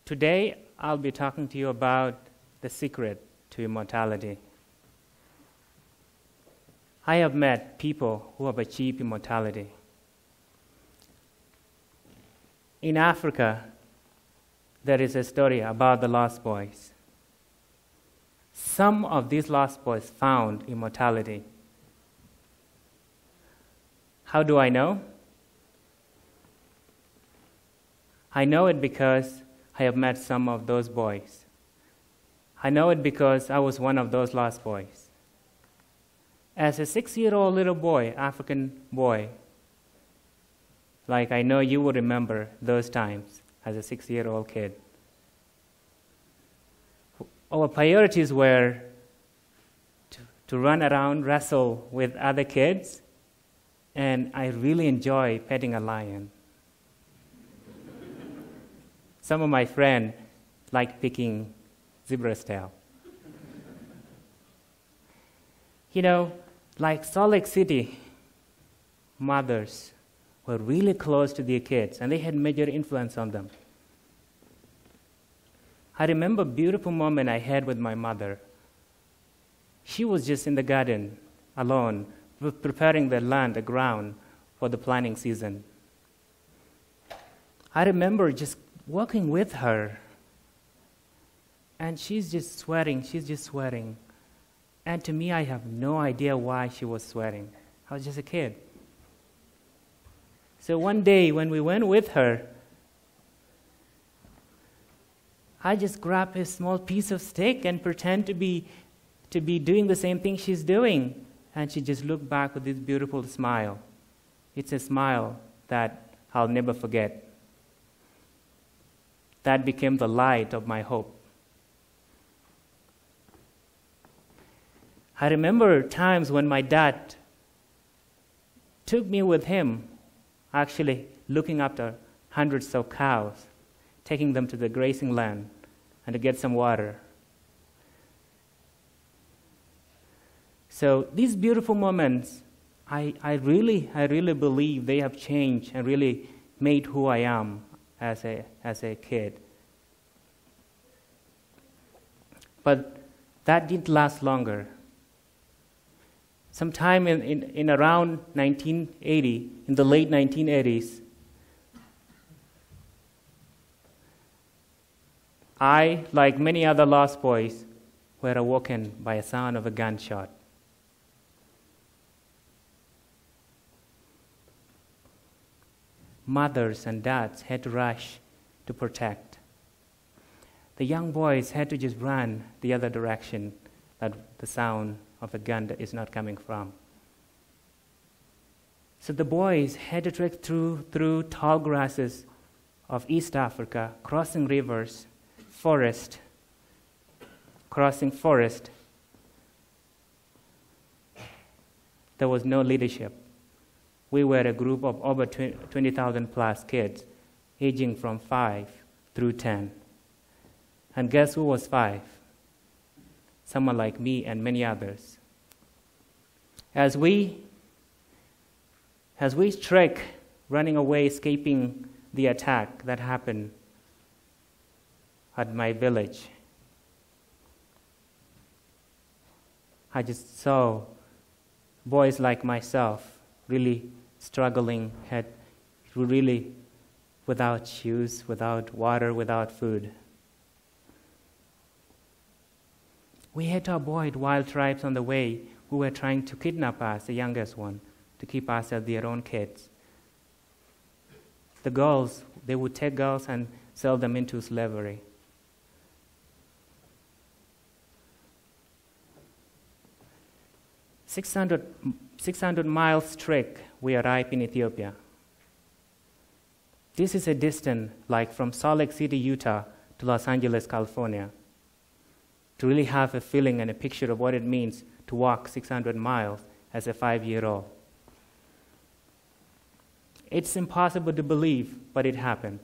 Today, I'll be talking to you about the secret to immortality. I have met people who have achieved immortality. In Africa, there is a story about the Lost Boys. Some of these Lost Boys found immortality. How do I know? I know it because I have met some of those boys. I know it because I was one of those Lost Boys. As a 6-year-old little boy, African boy, like I know you will remember those times as a 6-year-old kid. Our priorities were to run around, wrestle with other kids, and I really enjoy petting a lion. Some of my friends like picking zebra's tail. You know, like Salt Lake City, mothers were really close to their kids, and they had major influence on them. I remember a beautiful moment I had with my mother. She was just in the garden, alone, preparing the land, the ground, for the planting season. I remember just working with her, and she's just sweating. And to me, I have no idea why she was sweating. I was just a kid. So one day, when we went with her, I just grabbed a small piece of stick and pretend to be doing the same thing she's doing. And she just looked back with this beautiful smile. It's a smile that I'll never forget. That became the light of my hope. I remember times when my dad took me with him, actually looking after hundreds of cows, taking them to the grazing land and to get some water. So these beautiful moments, I really believe they have changed and really made who I am as a kid. But that didn't last longer. Sometime in around 1980, in the late 1980s, I, like many other Lost Boys, were awoken by a sound of a gunshot. Mothers and dads had to rush to protect. The young boys had to just run the other direction that the sound of a gun is not coming from. So the boys had to trek through tall grasses of East Africa, crossing rivers, crossing forest. There was no leadership. We were a group of over 20,000 plus kids, aging from 5 through 10. And guess who was 5? Someone like me and many others. As we trek, running away, escaping the attack that happened at my village, I just saw boys like myself really struggling, really without shoes, without water, without food. We had to avoid wild tribes on the way who were trying to kidnap us, the youngest one, to keep us as their own kids. The girls, they would take girls and sell them into slavery. $600 miles trek, we arrived in Ethiopia. This is a distance like from Salt Lake City, Utah to Los Angeles, California. To really have a feeling and a picture of what it means to walk 600 miles as a 5-year-old. It's impossible to believe, but it happened.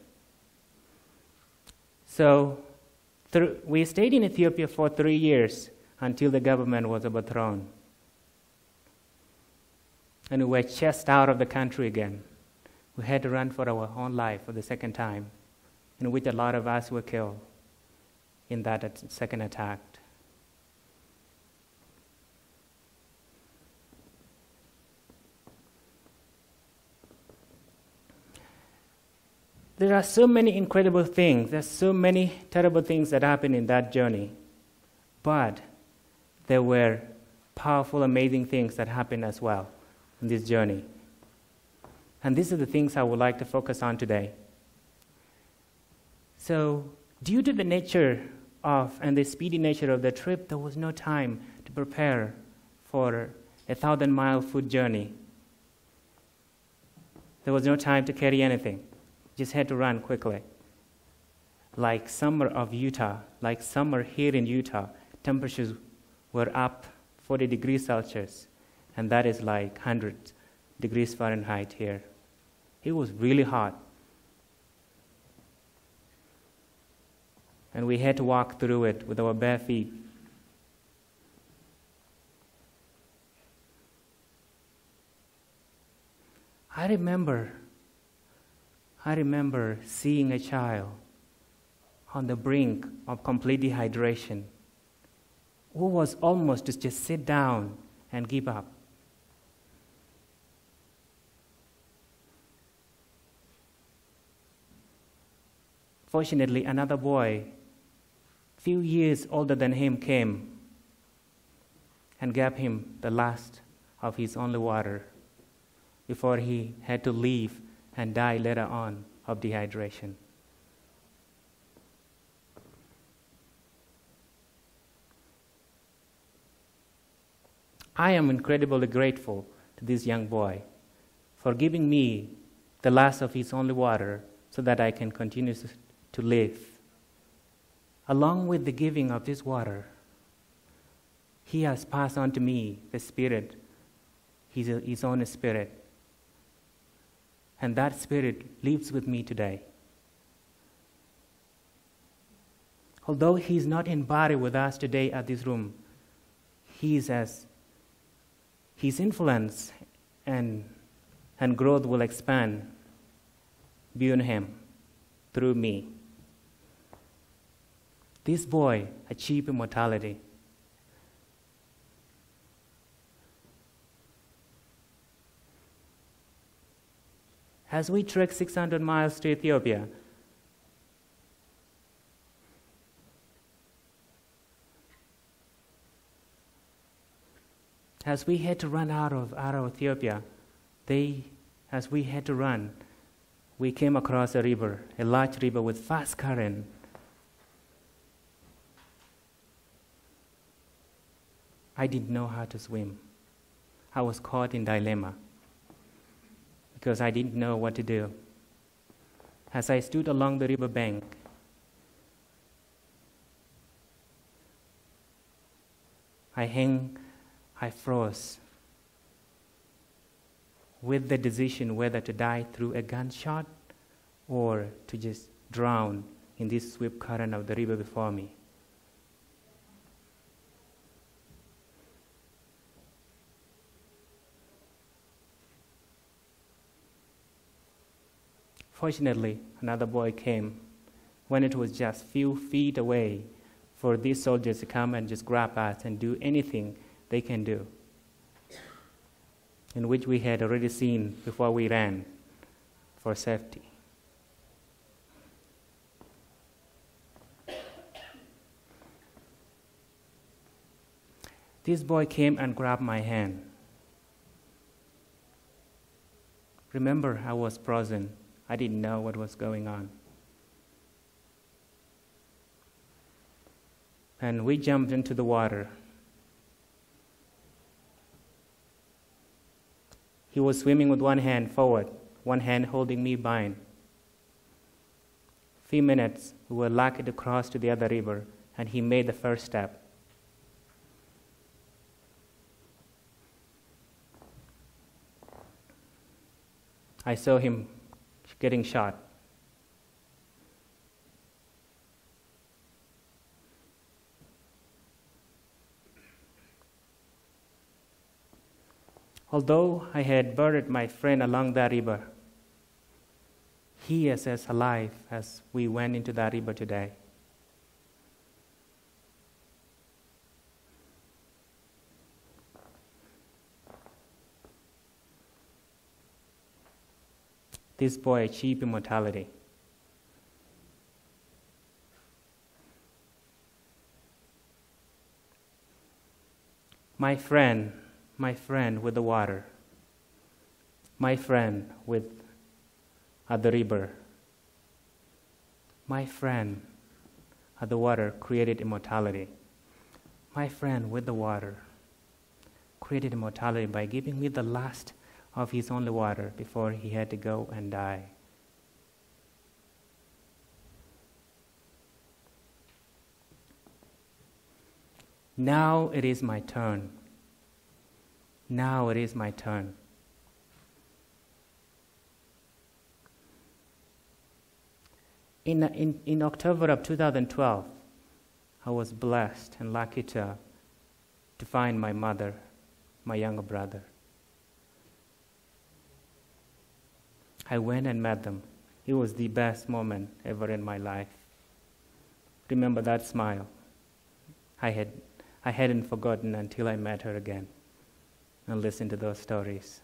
So we stayed in Ethiopia for 3 years until the government was overthrown. And we were chased out of the country again. We had to run for our own life for the second time, in which a lot of us were killed in that second attack. There are so many incredible things, there's so many terrible things that happened in that journey. But there were powerful, amazing things that happened as well in this journey. And these are the things I would like to focus on today. So, due to the nature of and the speedy nature of the trip, there was no time to prepare for a 1,000-mile foot journey. There was no time to carry anything. Just had to run quickly. Like summer of Utah, like summer here in Utah, temperatures were up 40 degrees Celsius, and that is like 100 degrees Fahrenheit here. It was really hot. And we had to walk through it with our bare feet. I remember seeing a child on the brink of complete dehydration who was almost to just sit down and give up. Fortunately, another boy, few years older than him, came and gave him the last of his only water before he had to leave and die later on of dehydration. I am incredibly grateful to this young boy for giving me the last of his only water so that I can continue to live. Along with the giving of this water, he has passed on to me the Spirit, his own Spirit. And that Spirit lives with me today. Although he is not in body with us today at this room, his influence and growth will expand beyond him through me. This boy achieved immortality. As we trek 600 miles to Ethiopia, as we had to run out of Ethiopia, as we had to run, we came across a river, a large river with fast current. I didn't know how to swim. I was caught in dilemma because I didn't know what to do. As I stood along the river bank, I froze with the decision whether to die through a gunshot or to just drown in this swift current of the river before me. Fortunately, another boy came when it was just few feet away for these soldiers to come and just grab us and do anything they can do, in which we had already seen before we ran for safety. This boy came and grabbed my hand. Remember, I was frozen. I didn't know what was going on. And we jumped into the water. He was swimming with one hand forward, one hand holding me behind. Few minutes, we were lucky to cross to the other river, and he made the first step. I saw him getting shot. Although I had buried my friend along that river, he is as alive as we went into that river today. This boy achieved immortality. My friend with the water, my friend at the river, my friend at the water created immortality. My friend with the water created immortality by giving me the last of his only water before he had to go and die. Now it is my turn. Now it is my turn. In October of 2012, I was blessed and lucky to find my mother, my younger brother. I went and met them. It was the best moment ever in my life. Remember that smile? I hadn't forgotten until I met her again and listened to those stories.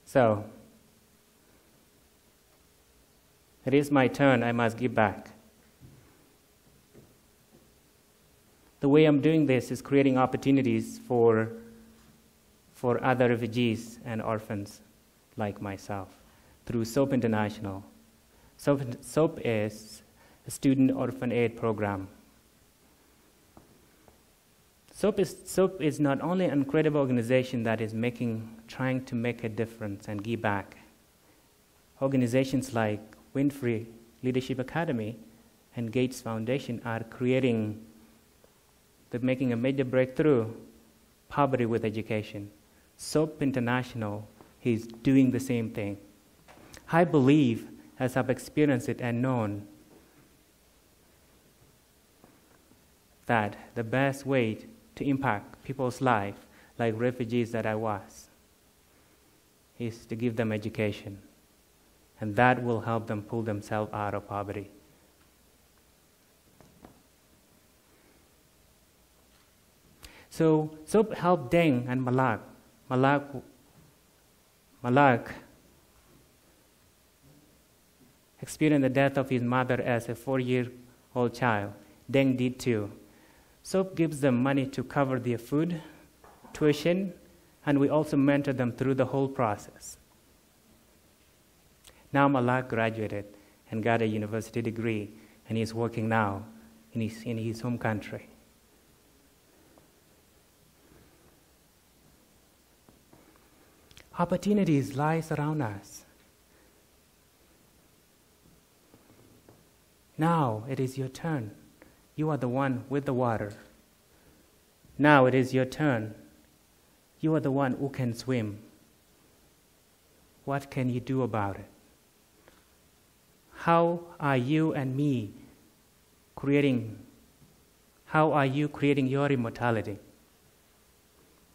So, it is my turn, I must give back. The way I'm doing this is creating opportunities for other refugees and orphans like myself through SOAP International. SOAP is a Student Orphan Aid Program. SOAP is not only an incredible organization that is trying to make a difference and give back. Organizations like Winfrey Leadership Academy and Gates Foundation are making a major breakthrough, poverty with education. SOAP International is doing the same thing. I believe, as I've experienced it and known, that the best way to impact people's life, like refugees that I was, is to give them education. And that will help them pull themselves out of poverty. So SOAP helped Deng and Malak. Malak experienced the death of his mother as a 4-year-old child. Deng did too. SOAP gives them money to cover their food, tuition, and we also mentor them through the whole process. Now Malak graduated and got a university degree, and he's working now in his home country. Opportunities lies around us. Now it is your turn. You are the one with the water. Now it is your turn. You are the one who can swim. What can you do about it? How are you creating your immortality?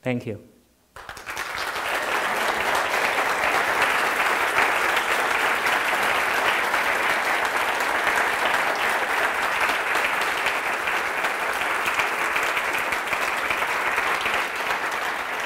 Thank you.